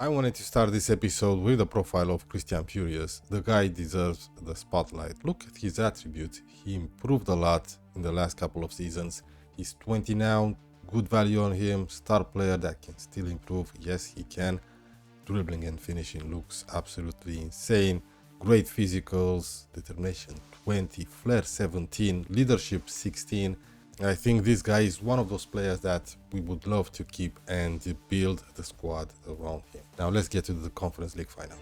I wanted to start this episode with the profile of Christian Furious. The guy deserves the spotlight. Look at his attributes. He improved a lot in the last couple of seasons. He's 20 now, good value on him, star player that can still improve. Yes, he can. Dribbling and finishing looks absolutely insane. Great physicals, determination 20, flair 17, leadership 16. I think this guy is one of those players that we would love to keep and build the squad around him. Now let's get to the Conference League final.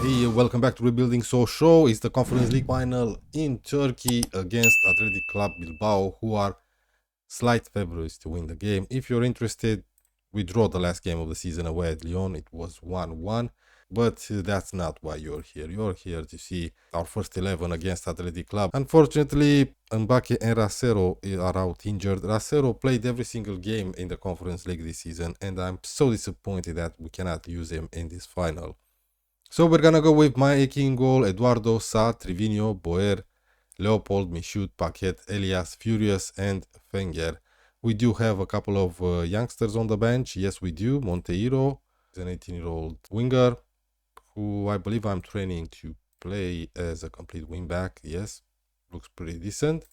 Hey, welcome back to Rebuilding SOCHAUX. It's the Conference League final in Turkey against Athletic Club Bilbao, who are slight favorites to win the game. If you're interested, we drew the last game of the season away at Lyon. It was 1-1. But that's not why you're here. You're here to see our first 11 against Athletic Club. Unfortunately, Mbake and Racero are out injured. Racero played every single game in the Conference League this season, and I'm so disappointed that we cannot use him in this final. So we're gonna go with Maeki in goal, Eduardo, Sa, Trivinio, Boer, Leopold, Michoud, Paquet, Elias, Furious, and Fenger. We do have a couple of youngsters on the bench. Yes, we do. Monteiro is an 18-year-old winger, who I believe I'm training to play as a complete wingback. Yes, looks pretty decent.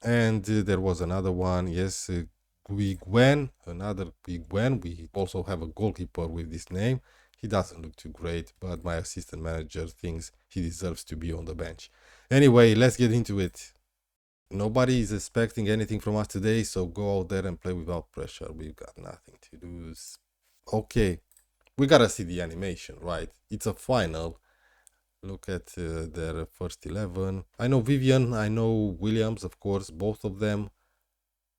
And there was another one. Yes, Guiguen, another Guiguen. We also have a goalkeeper with this name. He doesn't look too great, but my assistant manager thinks he deserves to be on the bench. Anyway, let's get into it. Nobody is expecting anything from us today, so go out there and play without pressure. We've got nothing to lose. Okay. We gotta see the animation, right? It's a final. Look at their first 11. I know Vivian, I know Williams, of course, both of them.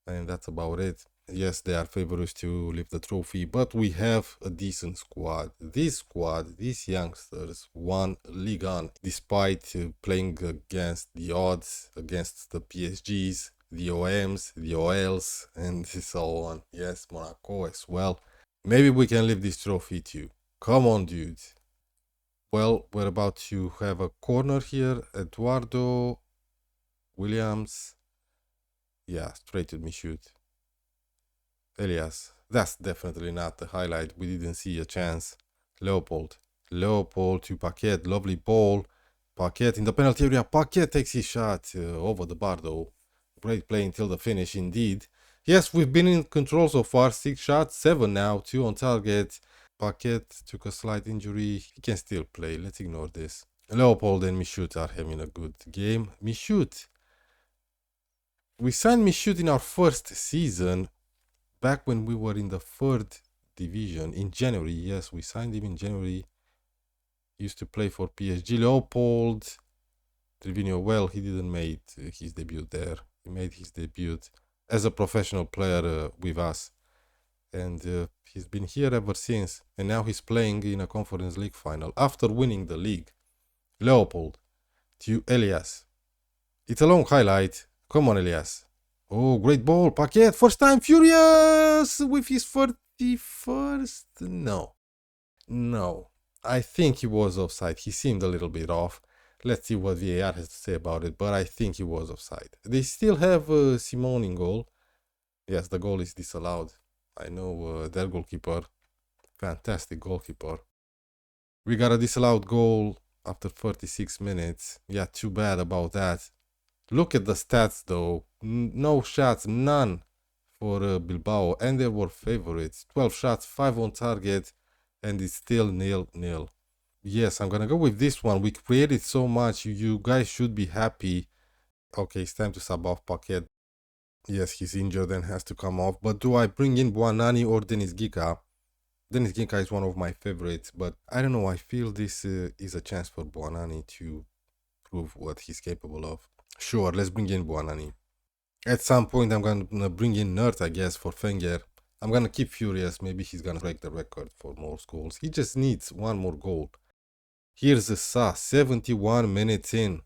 And that's about it. Yes, they are favorites to lift the trophy, but we have a decent squad. This squad, these youngsters won Ligue 1 despite playing against the odds, against the PSGs, the OMs, the OLs, and so on. Yes, Monaco as well. Maybe we can lift this trophy too. Come on, dude. Well, we're about to have a corner here. Eduardo, Williams. Yeah, straight to Michoud. Elias. That's definitely not the highlight. We didn't see a chance. Leopold. Leopold to Paquet. Lovely ball. Paquet in the penalty area. Paquet takes his shot over the bar though. Great play until the finish indeed. Yes, we've been in control so far. 6 shots, 7 now, 2 on target. Paquet took a slight injury. He can still play. Let's ignore this. Leopold and Michoud are having a good game. Michoud. We signed Michoud in our first season, back when we were in the 3rd division in January. Yes, we signed him in January. He used to play for PSG. Leopold. Trivinio, well, he didn't make his debut there. He made his debut as a professional player with us, and he's been here ever since, and now he's playing in a Conference League final after winning the league. Leopold to Elias. It's a long highlight. Come on, Elias. Oh, great ball. Paquet, first time. Furious with his 31st. No, I think he was offside. He seemed a little bit off. Let's see what VAR has to say about it, but I think he was offside. They still have Simone in goal. Yes, the goal is disallowed. I know their goalkeeper. Fantastic goalkeeper. We got a disallowed goal after 36 minutes. Yeah, too bad about that. Look at the stats though. No shots, none for Bilbao, and they were favorites. 12 shots, 5 on target, and it's still 0-0. Yes, I'm gonna go with this one. We created so much. You guys should be happy. Okay, it's time to sub off Paquet. Yes, he's injured and has to come off. But do I bring in Buonanni or Denis Gica? Denis Gica is one of my favorites, but I don't know. I feel this is a chance for Buonanni to prove what he's capable of. Sure, let's bring in Buonanni. At some point, I'm gonna bring in Nert, I guess, for Fenger. I'm gonna keep Furious. Maybe he's gonna break the record for most goals. He just needs one more goal. Here's the Sa, 71 minutes in.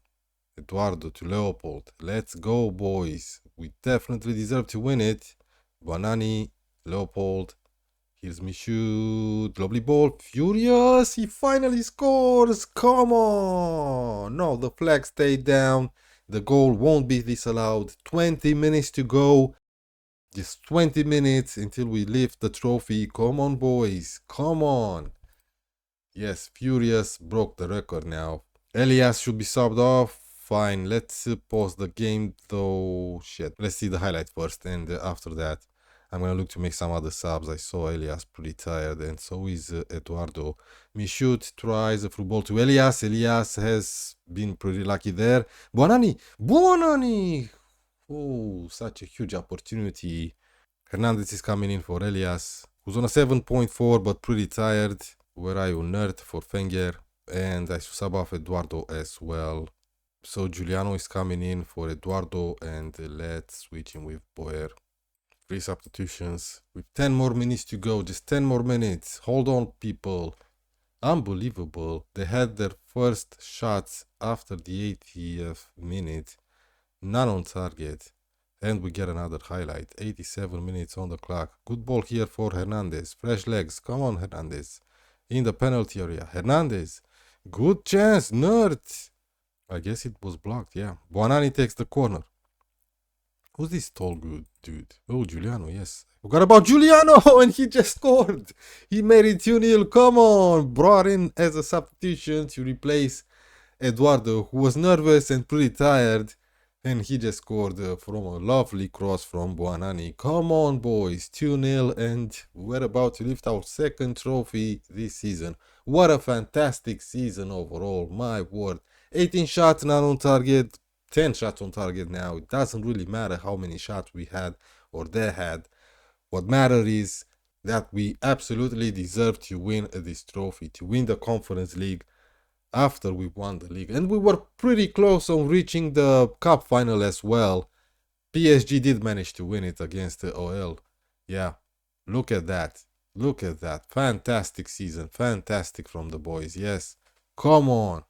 Eduardo to Leopold. Let's go, boys. We definitely deserve to win it. Buonanni, Leopold. Here's Michoud. Lovely ball. Furious. He finally scores. Come on. No, the flag stayed down. The goal won't be disallowed. 20 minutes to go. Just 20 minutes until we lift the trophy. Come on, boys. Come on. Yes, Furious broke the record now. Elias should be subbed off. Fine, let's pause the game though. Shit, let's see the highlight first, and after that I'm gonna look to make some other subs. I saw Elias pretty tired, and so is Eduardo. Michut tries a through ball to Elias. Elias has been pretty lucky there. Buonani! Oh, such a huge opportunity. Hernandez is coming in for Elias, who's on a 7.4 but pretty tired. Where are you, nerd, for Fenger? And I sub off Eduardo as well. So Giuliano is coming in for Eduardo, and let's switch him with Boyer. 3 substitutions with 10 more minutes to go. Just 10 more minutes. Hold on, people. Unbelievable. They had their first shots after the 80th minute. None on target. And we get another highlight. 87 minutes on the clock. Good ball here for Hernandez. Fresh legs. Come on, Hernandez. In the penalty area. Hernandez. Good chance. Nerd. I guess it was blocked. Yeah. Buonani takes the corner. Who's this tall good dude? Oh, Giuliano. Yes. Forgot about Giuliano. And he just scored. He made it 2-0. Come on. Brought in as a substitution to replace Eduardo, who was nervous and pretty tired. And he just scored from a lovely cross from Buonani. Come on, boys. 2-0, and we're about to lift our second trophy this season. What a fantastic season overall. My word. 18 shots, none on target. 10 shots on target now. It doesn't really matter how many shots we had or they had. What matters is that we absolutely deserve to win this trophy, to win the Conference League after we won the league. And we were pretty close on reaching the cup final as well. PSG did manage to win it against the OL. Yeah, look at that. Look at that. Fantastic season. Fantastic from the boys. Yes. Come on.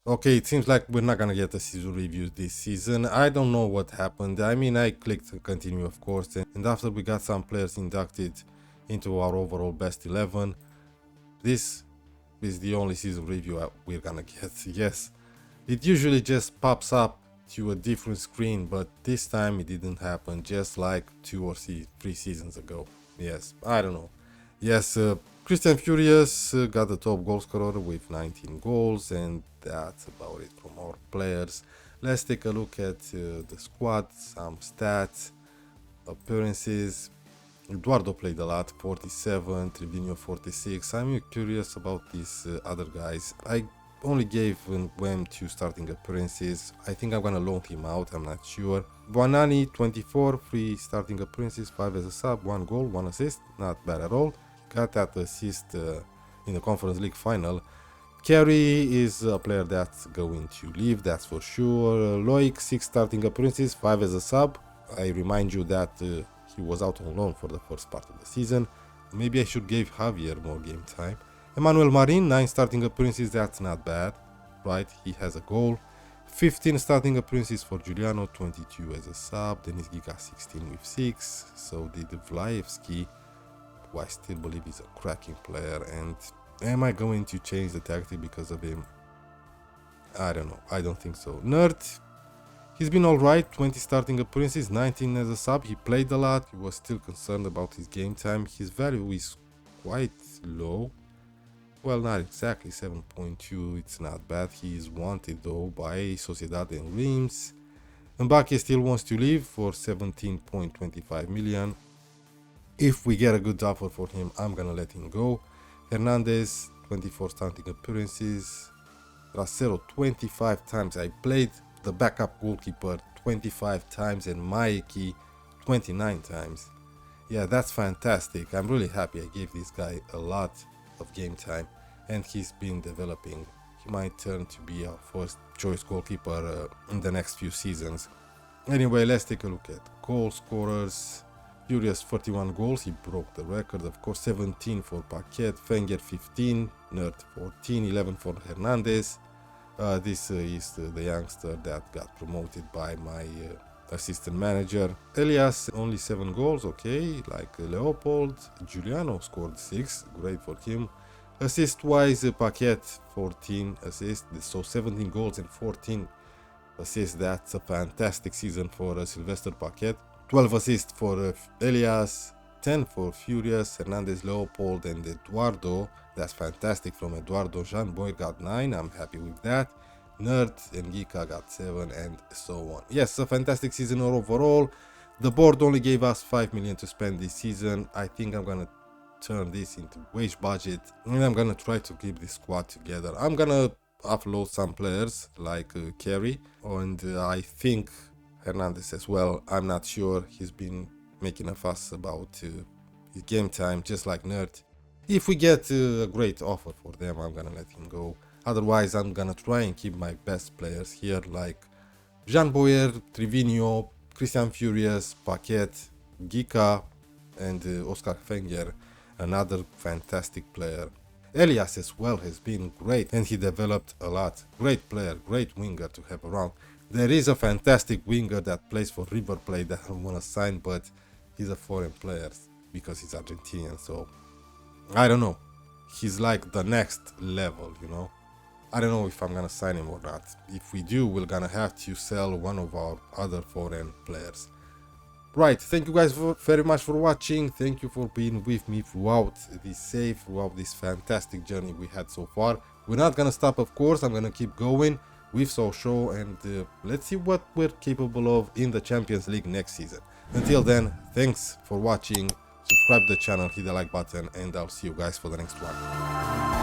Okay, it seems like we're not gonna get a season review this season. I don't know what happened. I mean, I clicked continue, of course, and after we got some players inducted into our overall best 11, this is the only season review we're gonna get. Yes, it usually just pops up to a different screen, but this time it didn't happen, just like 2 or 3 seasons ago. Yes, I don't know. Yes, Christian Furious got the top goal scorer with 19 goals, and that's about it from our players. Let's take a look at the squad, some stats, appearances. Eduardo played a lot, 47, Tribunio 46. I'm curious about these other guys. I only gave Wem 2 starting appearances. I think I'm gonna loan him out, I'm not sure. Buonani, 24, 3 starting appearances, 5 as a sub, 1 goal, 1 assist, not bad at all. Got that assist in the Conference League final. Carey is a player that's going to leave, that's for sure. Loic, 6 starting appearances, 5 as a sub. I remind you that he was out on loan for the first part of the season. Maybe I should give Javier more game time. Emmanuel Marin, 9 starting appearances, that's not bad, right? He has a goal. 15 starting appearances for Giuliano, 22 as a sub. Denis Giga, 16 with 6. So did Vlaevski, who I still believe is a cracking player. And am I going to change the tactic because of him? I don't know. I don't think so. Nerd, he's been alright. 20 starting appearances, 19 as a sub. He played a lot. He was still concerned about his game time. His value is quite low. Well, not exactly 7.2. It's not bad. He is wanted though by Sociedad and Reims. Mbappe still wants to leave for 17.25 million. If we get a good offer for him, I'm gonna let him go. Hernandez, 24 starting appearances. Racero, 25 times. I played the backup goalkeeper 25 times and Maeki 29 times. Yeah, that's fantastic. I'm really happy I gave this guy a lot of game time, and he's been developing. He might turn to be our first choice goalkeeper in the next few seasons. Anyway, let's take a look at goal scorers. Furious 41 goals, he broke the record, of course. 17 for Paquet, Fenger 15, Nerd 14, 11 for Hernandez. This is the youngster that got promoted by my assistant manager. Elias only 7 goals, okay, like Leopold. Giuliano scored 6, great for him. Assist wise, Paquet 14 assists, so 17 goals and 14 assists. That's a fantastic season for Sylvester Paquet. 12 assists for Elias, 10 for Furious, Hernandez, Leopold, and Eduardo. That's fantastic from Eduardo. Jean Boyer got 9. I'm happy with that. Nerd and Gika got 7, and so on. Yes, a fantastic season overall. The board only gave us 5 million to spend this season. I think I'm gonna turn this into wage budget, and I'm gonna try to keep this squad together. I'm gonna offload some players like Carey, and I think Hernandez as well. I'm not sure. He's been making a fuss about his game time, just like Nerd. If we get a great offer for them, I'm gonna let him go. Otherwise, I'm gonna try and keep my best players here, like Jean Boyer, Trivigno, Christian Furious, Paquet, Gika, and Oscar Fenger, another fantastic player. Elias as well has been great, and he developed a lot. Great player, great winger to have around. There is a fantastic winger that plays for River Plate that I want to sign, but he's a foreign player because he's Argentinian, so I don't know. He's like the next level, you know. I don't know if I'm gonna sign him or not. If we do, we're gonna have to sell one of our other foreign players. Right, thank you guys very much for watching. Thank you for being with me throughout this save, throughout this fantastic journey we had so far. We're not gonna stop, of course. I'm gonna keep going with SOCHAUX, and let's see what we're capable of in the Champions League next season. Until then, thanks for watching. Subscribe to the channel, hit the like button, and I'll see you guys for the next one.